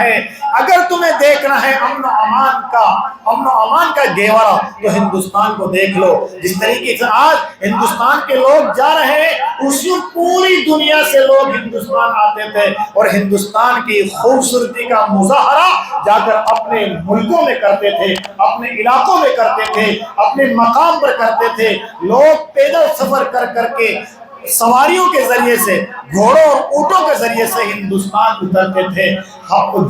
ہے، اگر تمہیں دیکھنا ہے امن و امان کا گہوارہ تو ہندوستان کو دیکھ لو۔ جس طریقے سے آج ہندوستان کے لوگ جا رہے ہیں، اسی پوری دنیا سے لوگ ہندوستان آتے تھے اور ہندوستان کی خوبصورتی کا مظاہرہ جا کر اپنے ملکوں میں کرتے تھے، اپنے علاقوں میں کرتے تھے، اپنے مقام پر کرتے تھے۔ لوگ پیدل سفر کر کر کے، سواریوں کے ذریعے سے، گھوڑوں اور اونٹوں کے ذریعے سے ہندوستان اترتے تھے،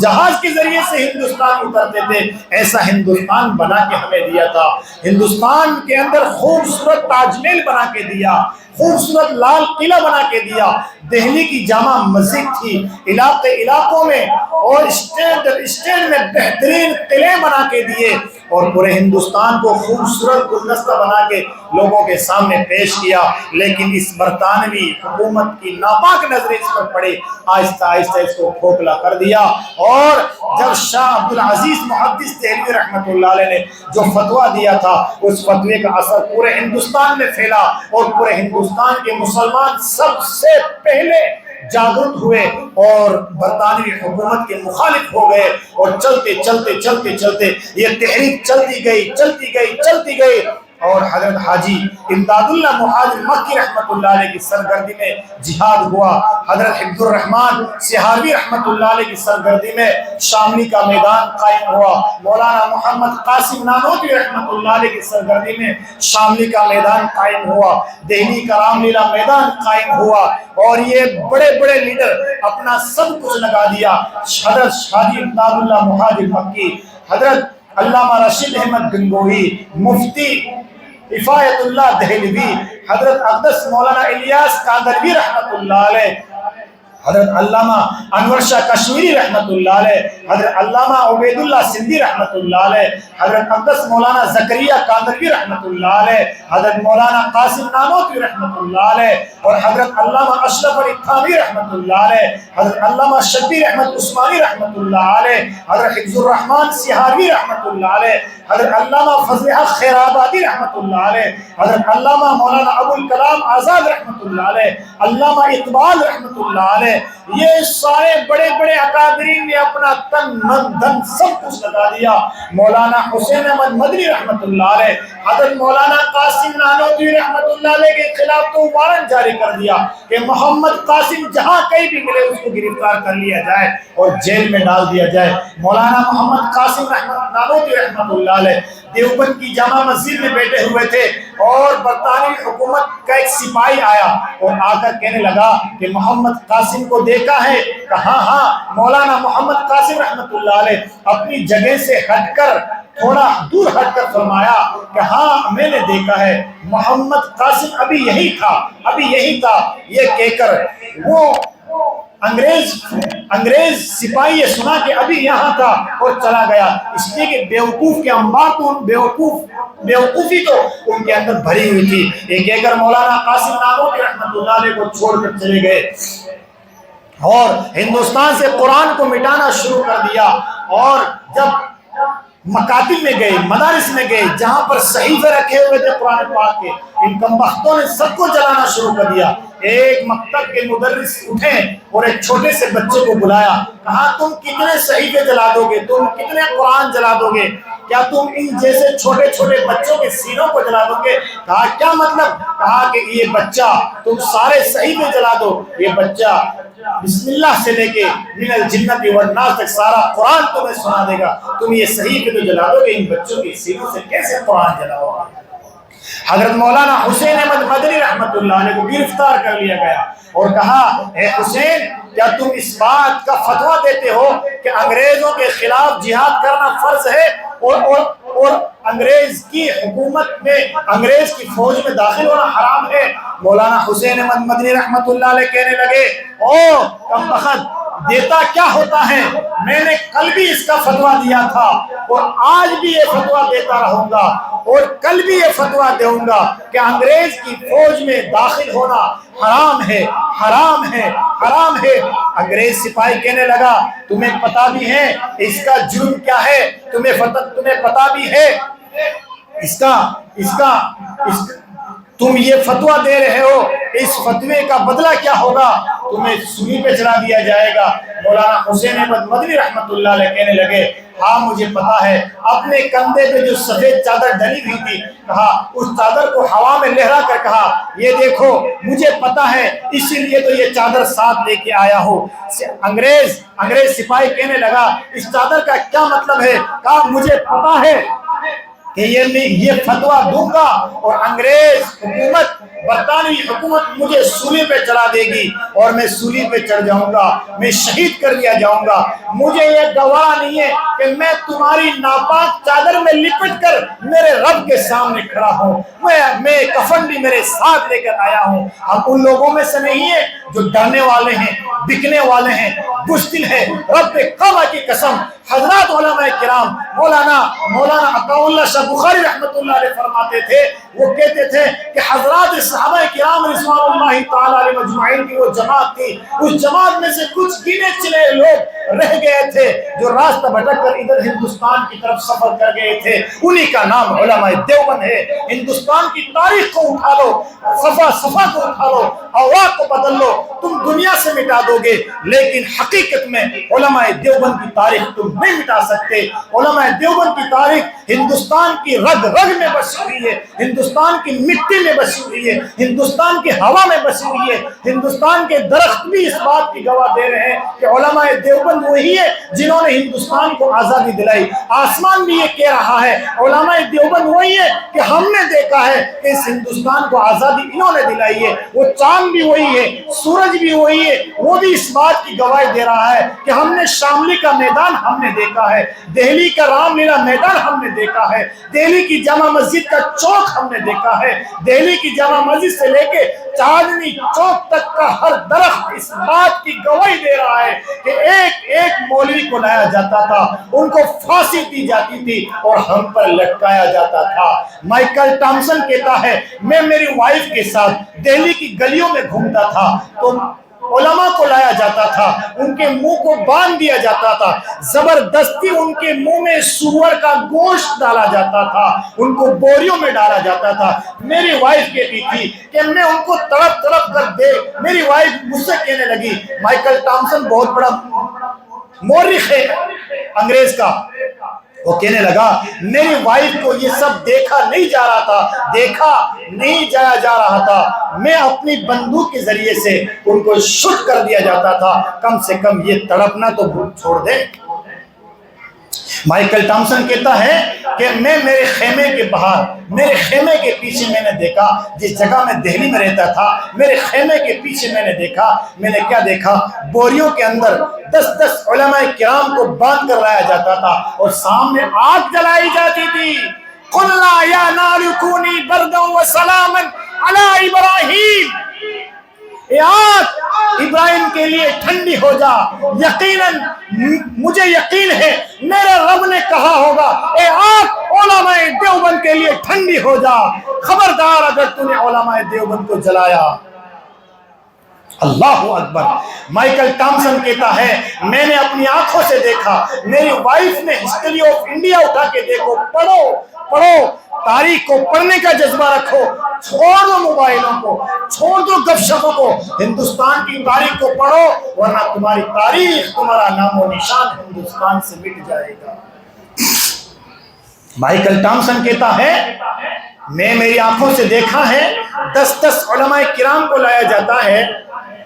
جہاز کے ذریعے سے ہندوستان اترتے تھے۔ ایسا ہندوستان بنا کے ہمیں دیا تھا۔ ہندوستان کے اندر خوبصورت تاج محل بنا کے دیا، خوبصورت لال قلعہ بنا کے دیا، دہلی کی جامع مسجد تھی، علاقوں میں اور اسٹینڈ میں بہترین قلعے بنا کے دیے اور پورے ہندوستان کو خوبصورت گلدستہ بنا کے لوگوں کے سامنے پیش کیا۔ لیکن اس برطانوی حکومت کی ناپاک نظریں اس پر پڑی، آہستہ آہستہ اس کو کھوکھلا کر دیا۔ اور جب شاہ عبدالعزیز محدث دہلوی رحمۃ اللہ علیہ نے جو فتویٰ دیا تھا، اس فتوے کا اثر پورے ہندوستان میں پھیلا اور پورے ہندوستان کے مسلمان سب سے پہلے جاگرت ہوئے اور برطانوی حکومت کے مخالف ہو گئے، اور چلتے چلتے چلتے چلتے یہ تحریک چلتی گئی اور حضرت حاجی امداد اللہ مہاجر مکی رحمۃ اللہ علیہ کی سرگردی میں جہاد ہوا۔ حضرت عبد الرحمن سہاروی رحمۃ اللہ علیہ کی سرگردی میں شاملی کا میدان قائم ہوا۔ مولانا محمد قاسم نانوتوی رحمۃ اللہ علیہ کی سرگردی میں شاملی کا میدان قائم ہوا، دہلی کا رام لیلا میدان قائم ہوا، اور یہ بڑے بڑے لیڈر اپنا سب کچھ لگا دیا۔ حضرت حاجی امداد اللہ مہاجر مکی، حضرت علامہ رشید احمد گنگوہی، مفتی عفایت اللہ دہلوی، حضرت اقدس مولانا الیاس کاندھلوی رحمۃ اللہ علیہ، حضرت علامہ انور شاہ کشمیری رحمۃ اللہ علیہ، حضرت علامہ عبید اللہ سندھی رحمۃ اللہ علیہ، حضرت اقدس مولانا زکریا کاندھلوی رحمۃ اللہ علیہ، حضرت مولانا قاسم نانوتوی رحمۃ اللہ علیہ، اور حضرت علامہ اشرف علی تھانوی رحمۃ اللہ علیہ، حضرت علامہ شبیر احمد عثمانی رحمۃ اللہ علیہ، حضرت حفظ الرحمان سہاروی رحمۃ اللہ علیہ، حضرت علامہ فضل حق خیر آبادی رحمۃ اللہ علیہ، حضرت علامہ مولانا ابو الکلام آزاد رحمۃ اللہ علیہ، علامہ اقبال رحمۃ اللہ علیہ، یہ سارے بڑے بڑے اکابرین نے اپنا تن من دھن سب کچھ لگا دیا۔ مولانا حسین احمد مدنی رحمۃ اللہ علیہ، حضرت مولانا قاسم نانوتوی رحمۃ اللہ علیہ کے خلاف تو وارنٹ جاری کر دیا کہ محمد قاسم جہاں کہیں بھی ملے اس کو گرفتار کر لیا جائے اور جیل میں ڈال دیا جائے۔ مولانا محمد قاسم نانوتوی رحمۃ اللہ علیہ دیوبند کی جامع مسجد میں بیٹھے ہوئے تھے اور برطانوی حکومت کا ایک سپاہی آیا اور آ کر کہنے لگا کہ محمد قاسم کو دیکھا ہے؟ کہا ہاں۔ مولانا محمد قاسم رحمۃ اللہ علیہ اپنی جگہ سے ہٹ کر تھوڑا دور ہٹ کر فرمایا کہ ہاں میں نے دیکھا ہے، محمد قاسم ابھی یہی تھا، یہ کہہ کر وہ انگریز سپاہی یہ سنا کہ ابھی یہاں تھا اور چلا گیا، اس لیے کہ بیوقوف کے انبار تو بیوقوفی تو ان کے اندر بھری ہوئی تھی۔ یہ کہہ کر مولانا قاسم نانوتوی رحمۃ اللہ علیہ کو چھوڑ کر چلے گئے اور ہندوستان سے قرآن کو مٹانا شروع کر دیا۔ اور جب مکاتب میں گئے، مدارس میں گئے، جہاں پر صحیفے رکھے ہوئے تھے قرآن پاک کے، ان کمبختوں نے سب کو جلانا شروع کر دیا۔ ایک مکتب کے مدرس اٹھے اور ایک چھوٹے سے بچے کو بلایا، کہا تم کتنے صحیفے جلا دو گے، تم کتنے قرآن جلا دو گے، کیا تم ان جیسے چھوٹے چھوٹے بچوں کے سینوں کو جلا دو گے؟ کہا کیا مطلب؟ کہا کہ یہ بچہ، تم سارے صحیفے جلا دو، یہ بچہ بسم اللہ سے لے کے من الجنت والناس تک سارا قرآن تمہیں سنا دے گا، تم یہ صحیفے تو جلا دو گے، ان بچوں کے سینوں سے کیسے قرآن جلاؤ گے؟ حضرت مولانا حسین احمد مدنی رحمۃ اللہ علیہ کو گرفتار کر لیا گیا اور کہا اے حسین، کیا تم اس بات کا فتویٰ دیتے ہو کہ انگریزوں کے خلاف جہاد کرنا فرض ہے اور انگریز کی حکومت میں، انگریز کی فوج میں داخل ہونا حرام ہے؟ مولانا حسین احمد مدنی رحمۃ اللہ علیہ کہنے لگے او کمبخت، دیتا کیا ہوتا ہے، میں نے کل بھی اس کا فتویٰ دیا تھا اور آج بھی یہ فتویٰ دیتا رہوں گا اور کل بھی یہ فتویٰ دوں گا کہ انگریز کی فوج میں داخل ہونا حرام ہے، حرام ہے، حرام ہے۔ انگریز سپاہی کہنے لگا تمہیں پتا بھی ہے اس کا جرم کیا ہے، تمہیں پتا بھی ہے اس کا تم یہ فتویٰ دے رہے ہو، اس فتوے کا بدلہ کیا ہوگا؟ تمہیں سولی پہ چڑھا دیا جائے گا۔ مولانا حسین احمد مدنی رحمۃ اللہ علیہ کہنے لگے ہاں مجھے پتا ہے۔ اپنے کندھے پہ جو سفید چادر ڈلی ہوئی تھی، کہا اس چادر کو ہوا میں لہرا کر کہا یہ دیکھو مجھے پتا ہے اسی لیے تو یہ چادر ساتھ لے کے آیا ہوں۔ انگریز سپاہی کہنے لگا اس چادر کا کیا مطلب ہے؟ کہا مجھے پتا ہے کہ یہ فتویٰ دوں گا اور انگریز حکومت، برطانوی حکومت مجھے سولی پہ چڑھا دے گی اور میں سولی پہ چڑھ جاؤں گا، میں شہید کر دیا جاؤں گا۔ مجھے یہ گوارا نہیں ہے کہ میں تمہاری ناپاک چادر میں لپٹ کر میرے رب کے سامنے کھڑا ہوں۔ میں کفن بھی میرے ساتھ لے کر آیا ہوں۔ ہم ان لوگوں میں سے نہیں ہیں جو ڈرنے والے ہیں، بکنے والے ہیں، بزدل ہیں۔ رب کعبہ کی قسم، حضرات علماء کرام، مولانا عطا اللہ شاہ بخاری رحمۃ اللہ علیہ فرماتے تھے، وہ کہتے تھے کہ حضرات صحابہ کرام رضوان اللہ تعالی علیہ مجمعین کی وہ جماعت تھی، اس جماعت میں سے کچھ گنے چنے لوگ رہ گئے تھے جو راستہ بھٹک کر ادھر ہندوستان کی طرف سفر کر گئے تھے، انہی کا نام علماء دیوبند ہے۔ ہندوستان کی تاریخ کو اٹھا لو، صفحہ کو اٹھا لو، اوراق کو بدل لو، تم دنیا سے مٹا دو گے لیکن حقیقت میں علماء دیوبند کی تاریخ تم نہیں مٹا سکتے۔ علماء دیوبند کی تاریخ ہندوستان کی رگ رگ میں بسی ہوئی ہے، ہندوستان کی مٹی میں بسی ہوئی ہے، ہندوستان کی ہوا میں بسی ہوئی ہے۔ ہندوستان کے درخت بھی اس بات کی گواہ دے رہے ہیں کہ علماء دیوبند وہی ہے جنہوں نے ہندوستان کو آزادی دلائی۔ آسمان بھی یہ کہہ رہا ہے علماء دیوبند وہی ہے کہ ہم نے دیکھا ہے کہ اس ہندوستان کو آزادی انہوں نے دلائی ہے۔ وہ چاند بھی وہی ہے، سورج بھی وہی ہے، وہ بھی اس بات کی گواہی دے رہا ہے کہ ہم نے شاملی کا میدان ہم نے دیکھا ہے، دہلی کا رام لیلا میدان ہم نے دیکھا ہے، دہلی کی جامع مسجد کا چوک ہم نے دیکھا ہے، دہلی کی جامع مسجد سے لے کے چاندنی چوک تک کا ہر درخت اس بات کی گواہی دے رہا ہے کہ ایک ایک مولوی کو لایا جاتا تھا، ان کو پھانسی دی جاتی تھی اور ہم پر لٹکایا جاتا تھا۔ مائیکل ٹامسن کہتا ہے میں میری وائف کے ساتھ دہلی کی گلیوں میں گھومتا تھا تو علماء کو لایا جاتا تھا، ان کے منہ کو باندھ دیا جاتا تھا، زبردستی ان کے منہ میں سور کا گوشت ڈالا جاتا تھا، ان کو بوریوں میں ڈالا جاتا تھا۔ میری وائف کہتی تھی کہ میں ان کو تڑپ تڑپ کر دے، میری وائف مجھ سے کہنے لگی، مائیکل ٹامسن بہت بڑا مورخ ہے انگریز کا، وہ کہنے لگا میری وائف کو یہ سب دیکھا نہیں جا رہا تھا، دیکھا نہیں جایا جا رہا تھا، میں اپنی بندوق کے ذریعے سے ان کو شوٹ کر دیا جاتا تھا، کم سے کم یہ تڑپنا تو چھوڑ دے۔ مائیکل ٹامسن کہتا ہے کہ میں میرے خیمے کے باہر، میرے خیمے کے پیچھے میں نے دیکھا، جس جگہ میں دہلی میں رہتا تھا میرے خیمے کے پیچھے میں نے دیکھا، میں نے کیا دیکھا، بوریوں کے اندر 10 علماء کرام کو باندھ کر لایا جاتا تھا اور سامنے آگ جلائی جاتی تھی۔ قُلْنَا يَا نَارُ كُونِي بَرْدًا وَسَلَامًا عَلَىٰ إِبْرَاهِيمَ، اے آگ ابراہیم کے لیے ٹھنڈی ہو جا، یقیناً مجھے یقین ہے میرے رب نے کہا ہوگا اے آگ علماء دیوبند کے لیے ٹھنڈی ہو جا، خبردار اگر تو نے علماء دیوبند کو جلایا۔ اللہ اکبر۔ مائیکل ٹامسن کہتا ہے میں نے اپنی آنکھوں سے دیکھا، میری وائف نے ہسٹری آف انڈیا اٹھا کے دیکھو، پڑھو، تاریخ کو پڑھنے کا جذبہ رکھو، چھوڑ دو موبائلوں کو، چھوڑ دو گپ شپوں کو، ہندوستان کی تاریخ کو پڑھو ورنہ تمہاری تاریخ، تمہارا نام و نشان ہندوستان سے مٹ جائے گا۔ مائیکل ٹامسن کہتا ہے میں میری آنکھوں سے دیکھا ہے 10 علماء کرام کو لایا جاتا ہے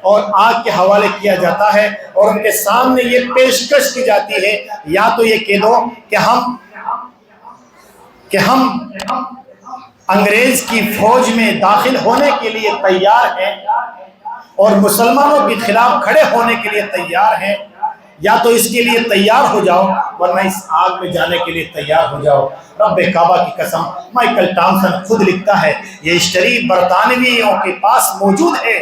اور آگ کے حوالے کیا جاتا ہے اور ان کے سامنے یہ پیشکش کی جاتی ہے یا تو یہ کہہ دو کہ ہم انگریز کی فوج میں داخل ہونے کے لیے تیار ہیں اور مسلمانوں کے خلاف کھڑے ہونے کے لیے تیار ہیں، یا تو اس کے لیے تیار ہو جاؤ ورنہ اس آگ میں جانے کے لیے تیار ہو جاؤ۔ رب کعبہ کی قسم، مائیکل ٹامسن خود لکھتا ہے یہ ہسٹری برطانویوں کے پاس موجود ہے،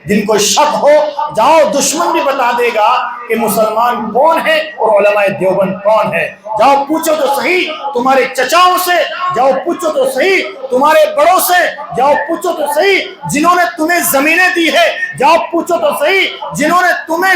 جن کو شک ہو جاؤ، دشمن بھی بتا دے گا کہ مسلمان کون ہے اور علماء دیوبند کون ہے۔ جاؤ پوچھو تو صحیح تمہارے چچاؤں سے، جاؤ پوچھو تو صحیح تمہارے بڑوں سے، جاؤ پوچھو تو صحیح جنہوں نے تمہیں زمینیں دی ہے، جاؤ پوچھو تو صحیح جنہوں نے تمہیں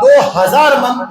2000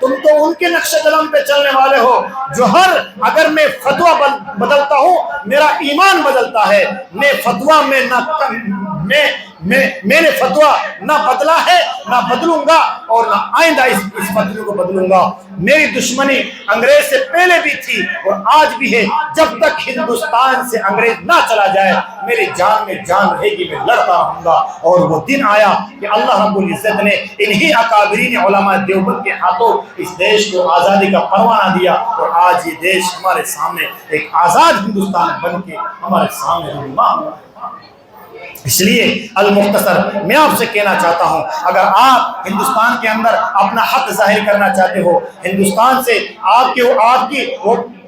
تم تو ان کے نقش قدم پہ چلنے والے ہو جو اگر میں فتویٰ بدلتا ہوں میرا ایمان بدلتا ہے. میں نے فتویٰ نہ بدلا ہے نہ بدلوں گا اور نہ آئندہ اس فتوے کو بدلوں گا. میری دشمنی انگریز سے پہلے بھی تھی اور آج بھی ہے. جب تک ہندوستان سے انگریز نہ چلا جائے میری جان میں جان رہے گی, میں لڑتا رہوں گا. اور وہ دن آیا کہ اللہ رب العزت نے انہی اکابرین علماء دیوبند کے ہاتھوں اس دیش کو آزادی کا پروانہ دیا اور آج یہ دیش ہمارے سامنے ایک آزاد ہندوستان بن کے ہمارے سامنے رہنما. اس لیے المختصر میں آپ سے کہنا چاہتا ہوں, اگر آپ ہندوستان کے اندر اپنا حق ظاہر کرنا چاہتے ہو, ہندوستان سے آپ کی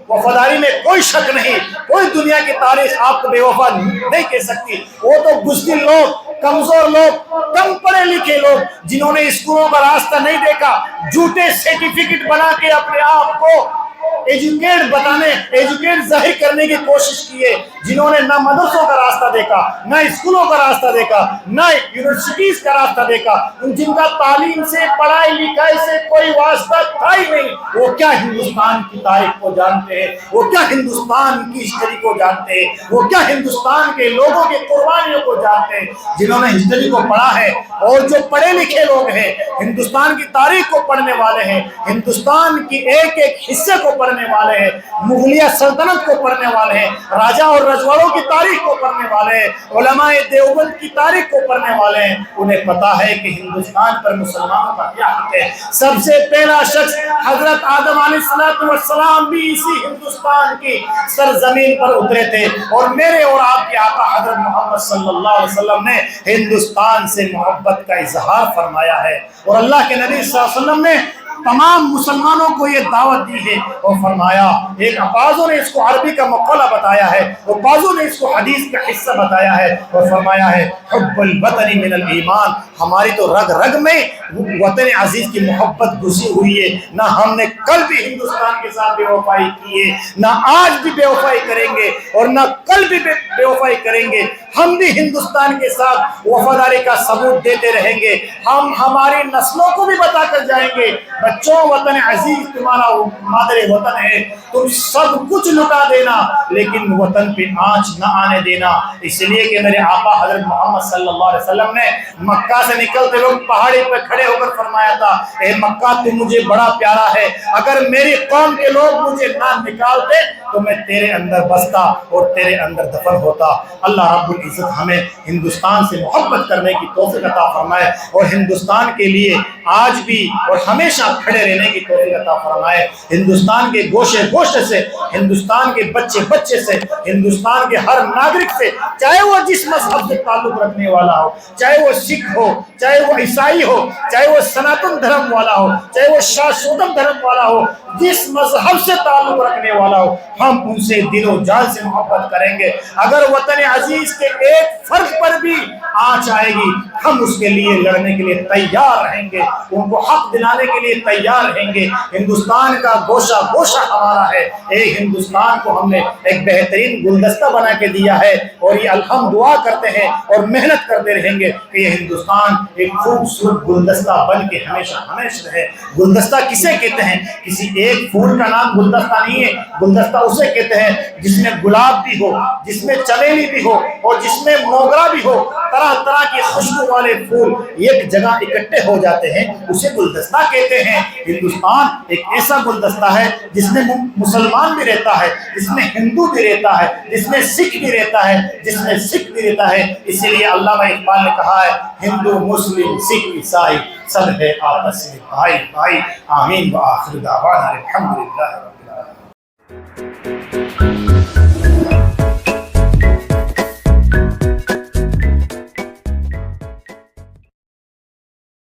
وفاداری میں کوئی شک نہیں, کوئی دنیا کی تاریخ آپ کو بے وفا نہیں کہہ سکتی. وہ تو بزدل لوگ, کمزور لوگ, کم پڑھے لکھے لوگ جنہوں نے اسکولوں کا راستہ نہیں دیکھا, جھوٹے سرٹیفکیٹ بنا کے اپنے آپ کو ایجوکیٹ ظاہر کرنے کی کوشش کی ہے, جنہوں نے نہ مدرسوں کا راستہ دیکھا, نہ اسکولوں کا راستہ دیکھا, نہ یونیورسٹیز کا راستہ دیکھا, جن کا تعلیم سے پڑھائی لکھائی سے کوئی واسطہ تھا ہی نہیں, وہ کیا ہندوستان کی تاریخ کو جانتے ہیں, وہ کیا ہندوستان کی ہسٹری کو جانتے ہیں, وہ کیا ہندوستان کے لوگوں کی قربانیوں کو جانتے ہیں. جنہوں نے ہسٹری کو پڑھا ہے اور جو پڑھے لکھے لوگ ہیں, ہندوستان کی تاریخ کو پڑھنے والے ہیں, ہندوستان کی ایک ایک حصے کو پڑھنے والے ہیں, مغلیہ سلطنت کو پڑھنے والے ہیں, راجا اور رجواڑوں کی تاریخ کو پڑھنے والے ہیں, علماء دیوبند کی تاریخ کو پڑھنے والے ہیں. انہیں پتا ہے کہ ہندوستان پر مسلمانوں کا کیا حق ہے. سب سے پہلا شخص حضرت آدم علیہ السلام بھی اسی ہندوستان کی سرزمین پر اترے تھے, اور میرے اور آپ کے آقا حضرت محمد صلی اللہ علیہ وسلم نے ہندوستان سے محبت کا اظہار فرمایا ہے. اور اللہ کے نبی صلی اللہ علیہ وسلم نے تمام مسلمانوں کو یہ دعوت دی ہے اور فرمایا, ایک بعضوں نے اس کو عربی کا مقولہ بتایا ہے اور بعضوں نے اس کو حدیث کا حصہ بتایا ہے, اور فرمایا ہے حب الوطن من الایمان, ہماری تو رگ رگ میں وطن عزیز کی محبت گھسی ہوئی ہے. نہ ہم نے کل بھی ہندوستان کے ساتھ بے وفائی کی ہے, نہ آج بھی بے وفائی کریں گے, اور نہ کل بھی بے وفائی کریں گے. ہم بھی ہندوستان کے ساتھ وفاداری کا ثبوت دیتے رہیں گے. ہم ہماری نسلوں کو بھی بتا کر جائیں گے, بچوں وطن عزیز تمہارا مادر وطن ہے, تم سب کچھ لٹا دینا لیکن وطن پہ آنچ نہ آنے دینا. اس لیے کہ میرے آقا حضرت محمد صلی اللہ علیہ وسلم نے مکہ سے نکلتے لوگ پہاڑی پہ کھڑے ہو کر فرمایا تھا, اے مکہ تو مجھے بڑا پیارا ہے, اگر میری قوم کے لوگ مجھے نہ نکالتے تو میں تیرے اندر بستا اور تیرے اندر دفن ہوتا. اللہ رب العزت ہمیں ہندوستان سے محبت کرنے کی توفیق عطا فرمائے اور ہندوستان کے لیے آج بھی اور ہمیشہ کھڑے رہنے کی توفیق عطا فرمائے. ہندوستان کے گوشے گوشے سے, ہندوستان کے بچے بچے سے, ہندوستان کے ہر ناگرک سے, چاہے وہ جس مذہب سے تعلق رکھنے والا ہو, چاہے وہ سکھ ہو, چاہے وہ عیسائی ہو, چاہے وہ سناتن دھرم والا ہو, چاہے وہ شاشوتم دھرم والا ہو, جس مذہب سے تعلق رکھنے والا ہو, ہم ان سے دل و جان سے محبت کریں گے. اگر وطن عزیز کے ایک فرد پر بھی آنچ آئے گی ہم اس کے لیے لڑنے کے لیے تیار رہیں گے, ان کو حق دلانے کے لیے تیار رہیں گے. ہندوستان کا گوشہ گوشہ ہمارا ہے. ایک ہندوستان کو ہم نے ایک بہترین گلدستہ بنا کے دیا ہے, اور یہ ہم دعا کرتے ہیں اور محنت کرتے رہیں گے کہ یہ ہندوستان ایک خوبصورت گلدستہ بن کے ہمیشہ ہمیشہ رہے. گلدستہ کسے کہتے ہیں؟ کسی ایک پھول کا نام گلدستہ نہیں ہے. گلدستہ اسے کہتے ہیں جس میں گلاب بھی ہو, جس میں چمیلی بھی ہو, اور جس میں موگرا بھی ہو, طرح طرح کی خوشبو والے پھول ایک جگہ اکٹھے ہو جاتے ہیں, اسے گلدستہ کہتے ہیں. ہندوستان ایک ایسا گلدستہ ہے جس میں مسلمان بھی رہتا ہے, جس میں ہندو بھی رہتا ہے, جس میں سکھ بھی رہتا ہے, جس میں سکھ بھی رہتا ہے. اسی لیے علامہ اقبال نے کہا ہے ہندو مسلم سکھ عیسائی سب ہے آپس میں بھائی بھائی. آمین وآخر دعوانا الحمدللہ رب العالمین.